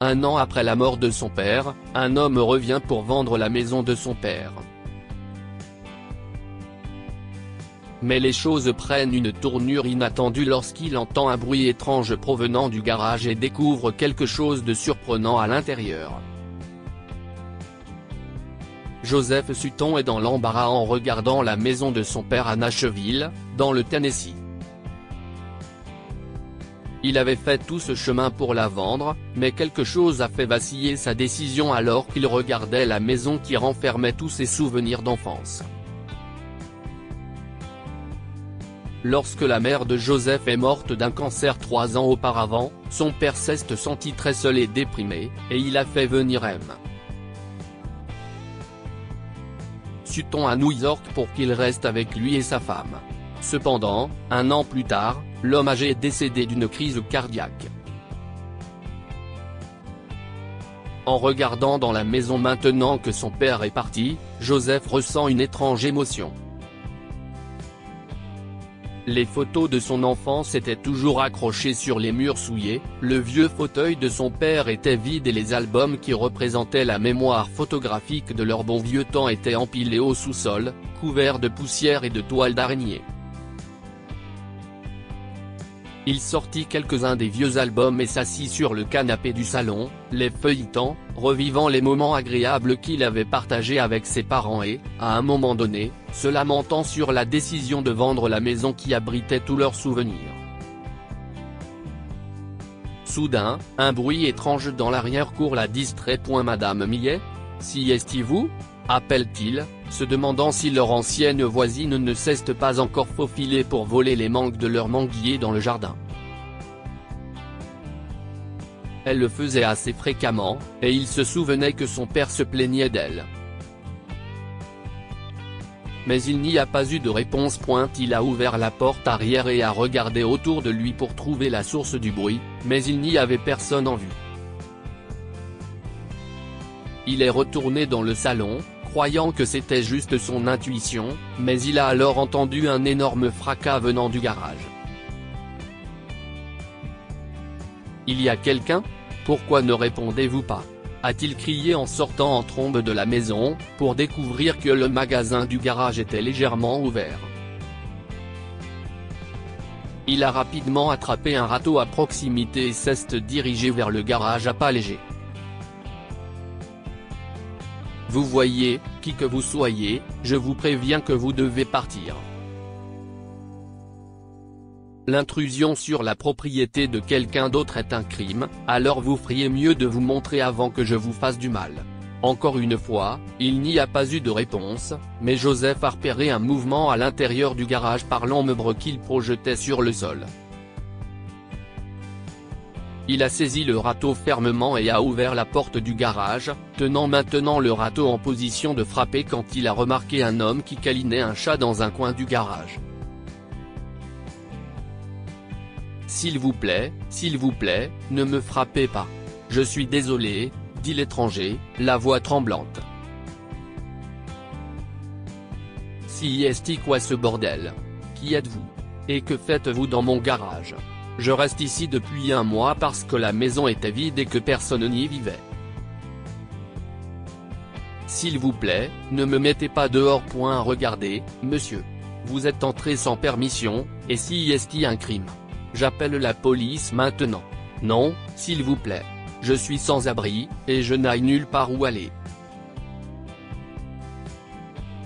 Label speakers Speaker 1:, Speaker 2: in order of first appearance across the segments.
Speaker 1: Un an après la mort de son père, un homme revient pour vendre la maison de son père. Mais les choses prennent une tournure inattendue lorsqu'il entend un bruit étrange provenant du garage et découvre quelque chose de surprenant à l'intérieur. Joseph Sutton est dans l'embarras en regardant la maison de son père à Nashville, dans le Tennessee. Il avait fait tout ce chemin pour la vendre, mais quelque chose a fait vaciller sa décision alors qu'il regardait la maison qui renfermait tous ses souvenirs d'enfance. Lorsque la mère de Joseph est morte d'un cancer 3 ans auparavant, son père s'est senti très seul et déprimé, et il a fait venir M. Sutton à New York pour qu'il reste avec lui et sa femme. Cependant, un an plus tard, l'homme âgé est décédé d'une crise cardiaque. En regardant dans la maison maintenant que son père est parti, Joseph ressent une étrange émotion. Les photos de son enfance étaient toujours accrochées sur les murs souillés, le vieux fauteuil de son père était vide et les albums qui représentaient la mémoire photographique de leur bon vieux temps étaient empilés au sous-sol, couverts de poussière et de toiles d'araignée. Il sortit quelques-uns des vieux albums et s'assit sur le canapé du salon, les feuilletant, revivant les moments agréables qu'il avait partagés avec ses parents et, à un moment donné, se lamentant sur la décision de vendre la maison qui abritait tous leurs souvenirs. Soudain, un bruit étrange dans l'arrière-cour la distrait. Madame Millet ? Si est-vous ? Appelle-t-il, se demandant si leur ancienne voisine ne s'est pas encore faufilée pour voler les mangues de leur manguier dans le jardin. Elle le faisait assez fréquemment, et il se souvenait que son père se plaignait d'elle. Mais il n'y a pas eu de réponse. Il a ouvert la porte arrière et a regardé autour de lui pour trouver la source du bruit, mais il n'y avait personne en vue. Il est retourné dans le salon, croyant que c'était juste son intuition, mais il a alors entendu un énorme fracas venant du garage. Il y a quelqu'un ? Pourquoi ne répondez-vous pas ? A-t-il crié en sortant en trombe de la maison, pour découvrir que le magasin du garage était légèrement ouvert. Il a rapidement attrapé un râteau à proximité et s'est dirigé vers le garage à pas légers. Vous voyez, qui que vous soyez, je vous préviens que vous devez partir. L'intrusion sur la propriété de quelqu'un d'autre est un crime, alors vous feriez mieux de vous montrer avant que je vous fasse du mal. Encore une fois, il n'y a pas eu de réponse, mais Joseph a repéré un mouvement à l'intérieur du garage par l'ombre qu'il projetait sur le sol. Il a saisi le râteau fermement et a ouvert la porte du garage, tenant maintenant le râteau en position de frapper quand il a remarqué un homme qui câlinait un chat dans un coin du garage. S'il vous plaît, ne me frappez pas. Je suis désolé, dit l'étranger, la voix tremblante. Si est quoi ce bordel ? Qui êtes-vous ? Et que faites-vous dans mon garage ? Je reste ici depuis un mois parce que la maison était vide et que personne n'y vivait. S'il vous plaît, ne me mettez pas dehors. Regardez, monsieur. Vous êtes entré sans permission, et si est un crime ? J'appelle la police maintenant. Non, s'il vous plaît. Je suis sans abri, et je n'ai nulle part où aller.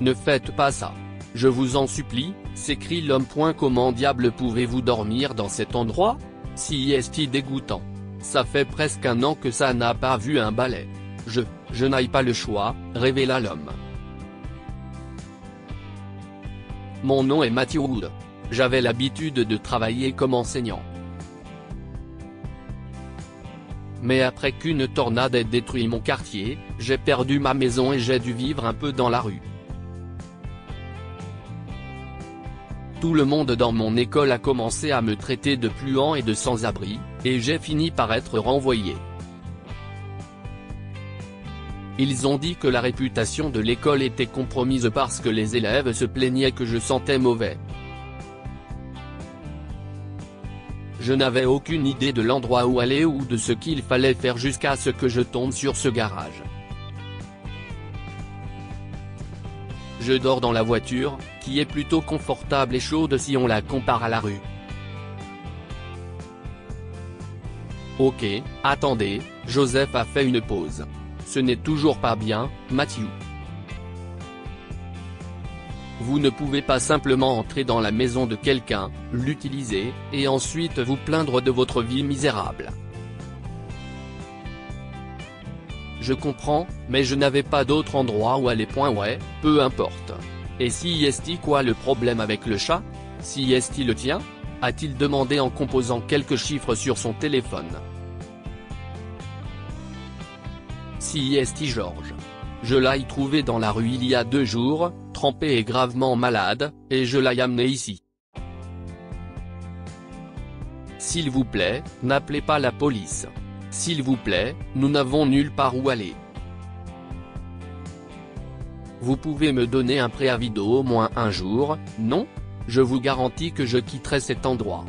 Speaker 1: Ne faites pas ça. Je vous en supplie, s'écrie l'homme. Comment diable pouvez-vous dormir dans cet endroit ? Si est dégoûtant. Ça fait presque un an que ça n'a pas vu un balai. Je n'ai pas le choix, révéla l'homme. Mon nom est Matthew Wood. J'avais l'habitude de travailler comme enseignant. Mais après qu'une tornade ait détruit mon quartier, j'ai perdu ma maison et j'ai dû vivre un peu dans la rue. Tout le monde dans mon école a commencé à me traiter de puant et de sans-abri, et j'ai fini par être renvoyé. Ils ont dit que la réputation de l'école était compromise parce que les élèves se plaignaient que je sentais mauvais. Je n'avais aucune idée de l'endroit où aller ou de ce qu'il fallait faire jusqu'à ce que je tombe sur ce garage. Je dors dans la voiture, qui est plutôt confortable et chaude si on la compare à la rue. Ok, attendez, Joseph a fait une pause. Ce n'est toujours pas bien, Matthew. Vous ne pouvez pas simplement entrer dans la maison de quelqu'un, l'utiliser, et ensuite vous plaindre de votre vie misérable. Je comprends, mais je n'avais pas d'autre endroit où aller. Ouais, peu importe. Et si est-il quoi le problème avec le chat? Si est-il le tien? A-t-il demandé en composant quelques chiffres sur son téléphone. Si est-il George? Je l'ai trouvé dans la rue il y a 2 jours, trempé et gravement malade, et je l'ai amené ici. S'il vous plaît, n'appelez pas la police. S'il vous plaît, nous n'avons nulle part où aller. Vous pouvez me donner un préavis d'au moins 1 jour, non? Je vous garantis que je quitterai cet endroit.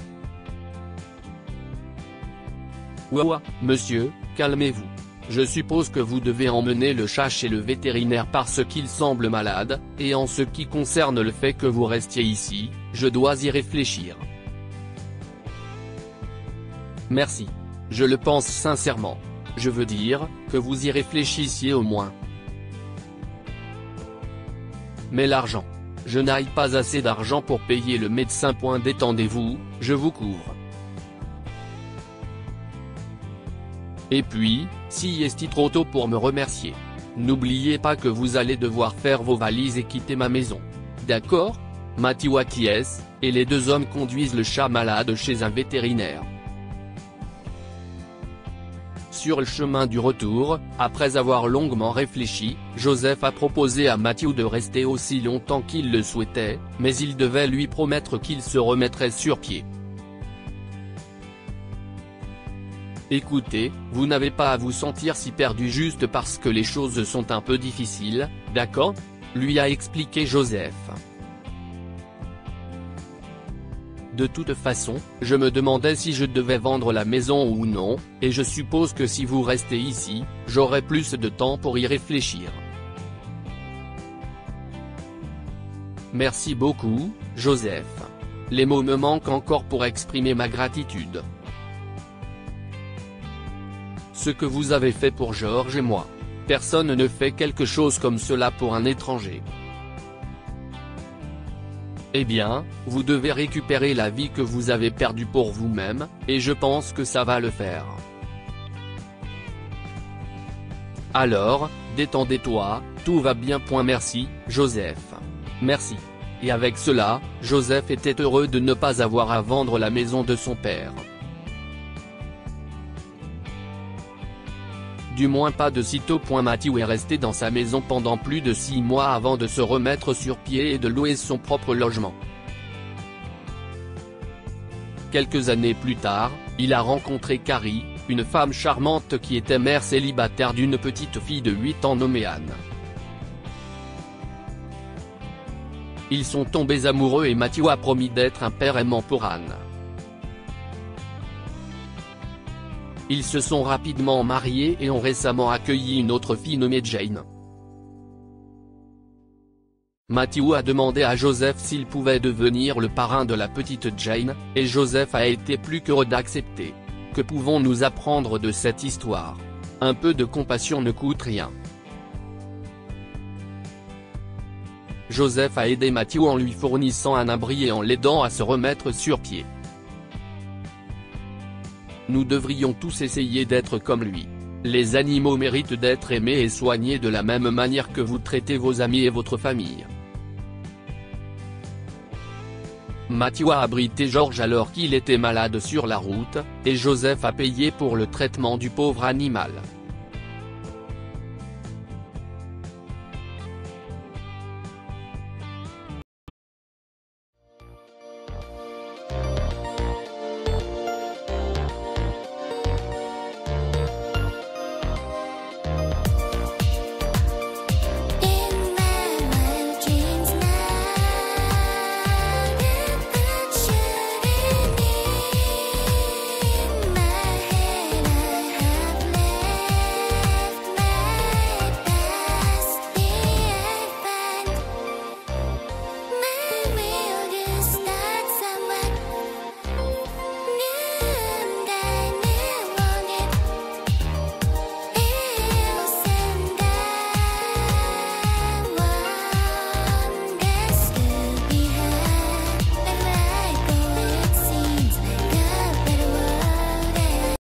Speaker 1: Ouah, monsieur, calmez-vous. Je suppose que vous devez emmener le chat chez le vétérinaire parce qu'il semble malade, et en ce qui concerne le fait que vous restiez ici, je dois y réfléchir. Merci. Je le pense sincèrement. Je veux dire, que vous y réfléchissiez au moins. Mais l'argent. Je n'ai pas assez d'argent pour payer le médecin. Détendez-vous, je vous couvre. Et puis, si est-il trop tôt pour me remercier? N'oubliez pas que vous allez devoir faire vos valises et quitter ma maison. D'accord? Matthew acquiesce, et les 2 hommes conduisent le chat malade chez un vétérinaire. Sur le chemin du retour, après avoir longuement réfléchi, Joseph a proposé à Matthew de rester aussi longtemps qu'il le souhaitait, mais il devait lui promettre qu'il se remettrait sur pied. Écoutez, vous n'avez pas à vous sentir si perdu juste parce que les choses sont un peu difficiles, d'accord? Lui a expliqué Joseph. De toute façon, je me demandais si je devais vendre la maison ou non, et je suppose que si vous restez ici, j'aurai plus de temps pour y réfléchir. Merci beaucoup, Joseph. Les mots me manquent encore pour exprimer ma gratitude. Ce que vous avez fait pour George et moi. Personne ne fait quelque chose comme cela pour un étranger. Eh bien, vous devez récupérer la vie que vous avez perdue pour vous-même, et je pense que ça va le faire. Alors, détendez-toi, tout va bien. Merci, Joseph. Merci. Et avec cela, Joseph était heureux de ne pas avoir à vendre la maison de son père. Du moins pas de sitôt. Matthew est resté dans sa maison pendant plus de 6 mois avant de se remettre sur pied et de louer son propre logement. Quelques années plus tard, il a rencontré Carrie, une femme charmante qui était mère célibataire d'une petite fille de 8 ans nommée Anne. Ils sont tombés amoureux et Matthew a promis d'être un père aimant pour Anne. Ils se sont rapidement mariés et ont récemment accueilli une autre fille nommée Jane. Matthew a demandé à Joseph s'il pouvait devenir le parrain de la petite Jane, et Joseph a été plus qu'heureux d'accepter. Que pouvons-nous apprendre de cette histoire? Un peu de compassion ne coûte rien. Joseph a aidé Matthew en lui fournissant un abri et en l'aidant à se remettre sur pied. Nous devrions tous essayer d'être comme lui. Les animaux méritent d'être aimés et soignés de la même manière que vous traitez vos amis et votre famille. Matthew a abrité George alors qu'il était malade sur la route, et Joseph a payé pour le traitement du pauvre animal.